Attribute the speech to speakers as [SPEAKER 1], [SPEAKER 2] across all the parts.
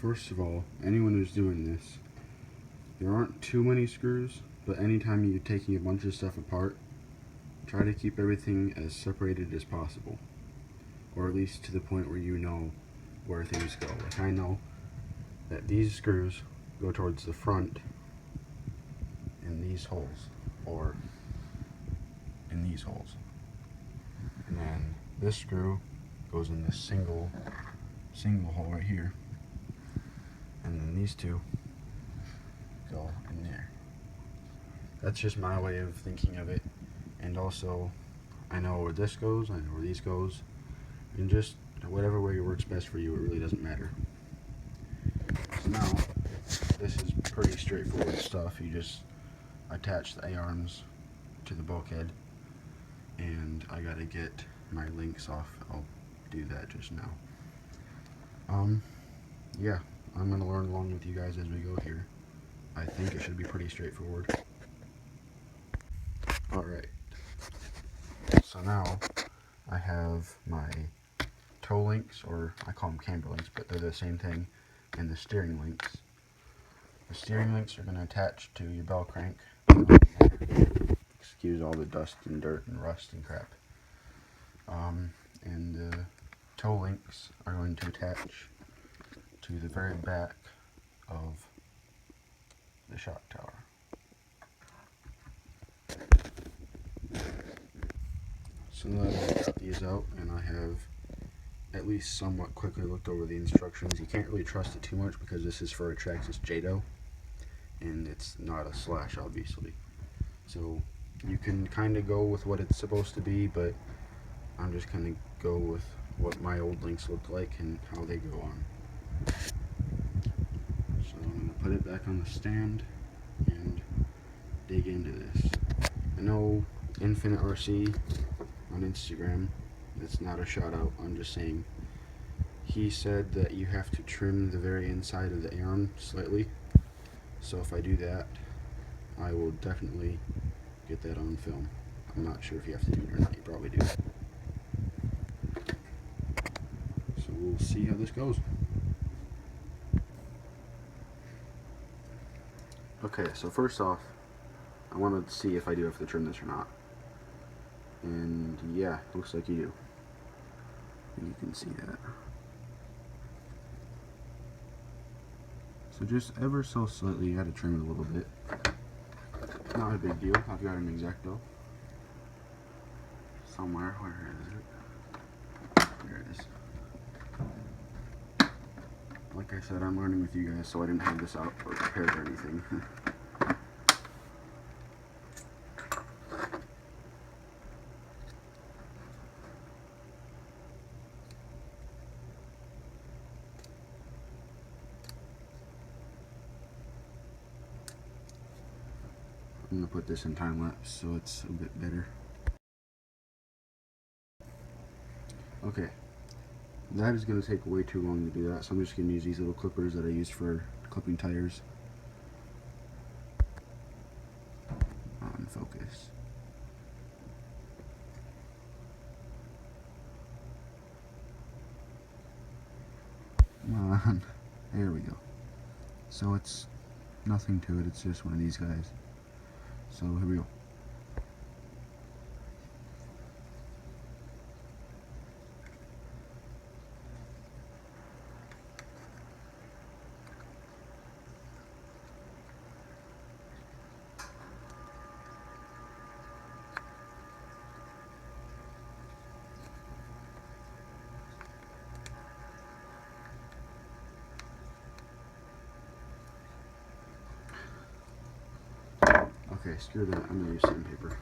[SPEAKER 1] first of all, anyone who's doing this, there aren't too many screws, but anytime you're taking a bunch of stuff apart, try to keep everything as separated as possible. Or at least to the point where you know where things go. Like I know that these screws go towards the front in these holes, or in these holes. And then this screw goes in this single hole right here. And then these two go in there. That's just my way of thinking of it. And also, I know where this goes, I know where these goes, and just whatever way works best for you, it really doesn't matter. So now, this is pretty straightforward stuff. You just attach the A-arms to the bulkhead, and I gotta get my links off. I'll do that just now. Yeah, I'm gonna learn along with you guys as we go here. I think it should be pretty straightforward. Alright, so now I have my toe links, or I call them camber links, but they're the same thing, and the steering links. The steering links are going to attach to your bell crank. Excuse all the dust and dirt and rust and crap. And the toe links are going to attach to the very back of the shock tower. So now that I've got these out and I have at least somewhat quickly looked over the instructions, you can't really trust it too much because this is for a Traxxas jato and it's not a slash, obviously. So you can kind of go with what it's supposed to be, but I'm just going to go with what my old links looked like and how they go on. So I'm going to put it back on the stand and dig into this. I know Infinite RC on Instagram, it's not a shout out, I'm just saying, he said that you have to trim the very inside of the arm slightly. So if I do that, I will definitely get that on film. I'm not sure if you have to do it or not, you probably do. So we'll see how this goes. Okay, so first off, I wanted to see if I do have to trim this or not. And yeah, looks like you do. And you can see that. So just ever so slightly, you had to trim it a little bit. Not a big deal. I've got an X-Acto somewhere. Where is it? There it is. Like I said, I'm learning with you guys, so I didn't have this out or prepared or anything. I'm going to put this in time lapse so it's a bit better. Okay, that is going to take way too long to do that, so I'm just going to use these little clippers that I use for clipping tires. On focus. Come on, there we go. So it's nothing to it, it's just one of these guys. So here we go. Okay, screw that, I'm gonna use sandpaper.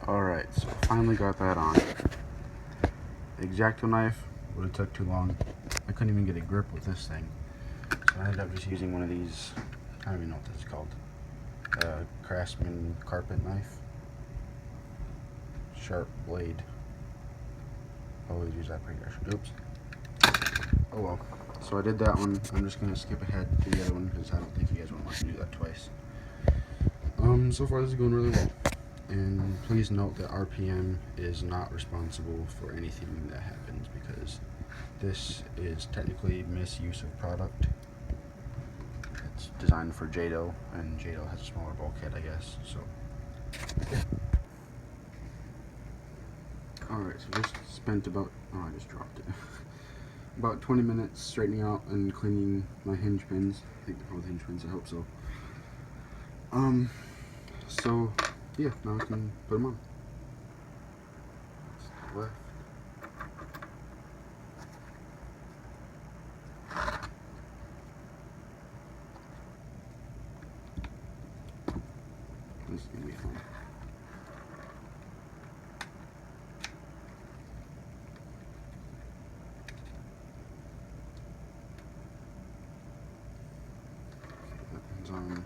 [SPEAKER 1] Alright, so finally got that on. The X-Acto knife would have took too long. I couldn't even get a grip with this thing. So I ended up just using one of these, I don't even know what this is called. Craftsman carpet knife. Sharp blade. Always use that precaution. Oops. Oh well. So I did that one. I'm just going to skip ahead to the other one because I don't think you guys want to do that twice. So far this is going really well. And please note that RPM is not responsible for anything that happens because this is technically misuse of product. It's designed for jato, and jato has a smaller bulkhead, I guess. So, yeah. Alright, so just spent about, oh, I just dropped it. About 20 minutes straightening out and cleaning my hinge pins. I think they're called hinge pins, I hope so. So, yeah, now I can put them on. Left. This is gonna be fun. That one's on.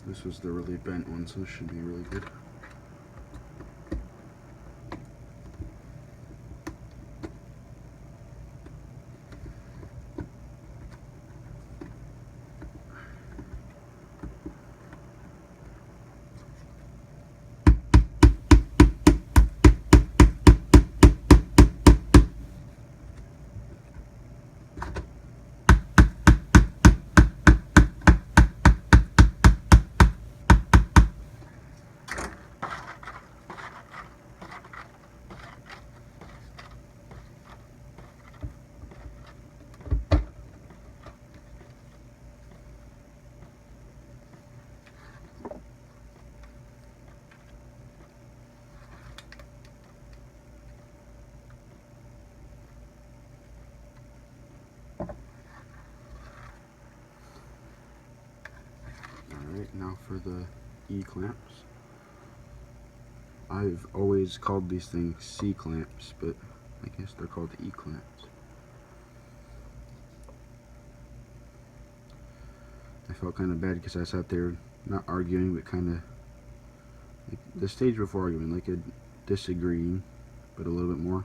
[SPEAKER 1] This was the really bent one, so this should be really good. Alright, now for the E-clamps. I've always called these things C-clamps, but I guess they're called E-clamps. I felt kind of bad because I sat there not arguing, but kind of like the stage before arguing, like disagreeing, but a little bit more.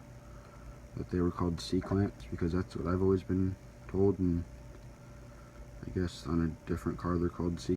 [SPEAKER 1] That they were called C-clamps because that's what I've always been told, and I guess on a different car they're called C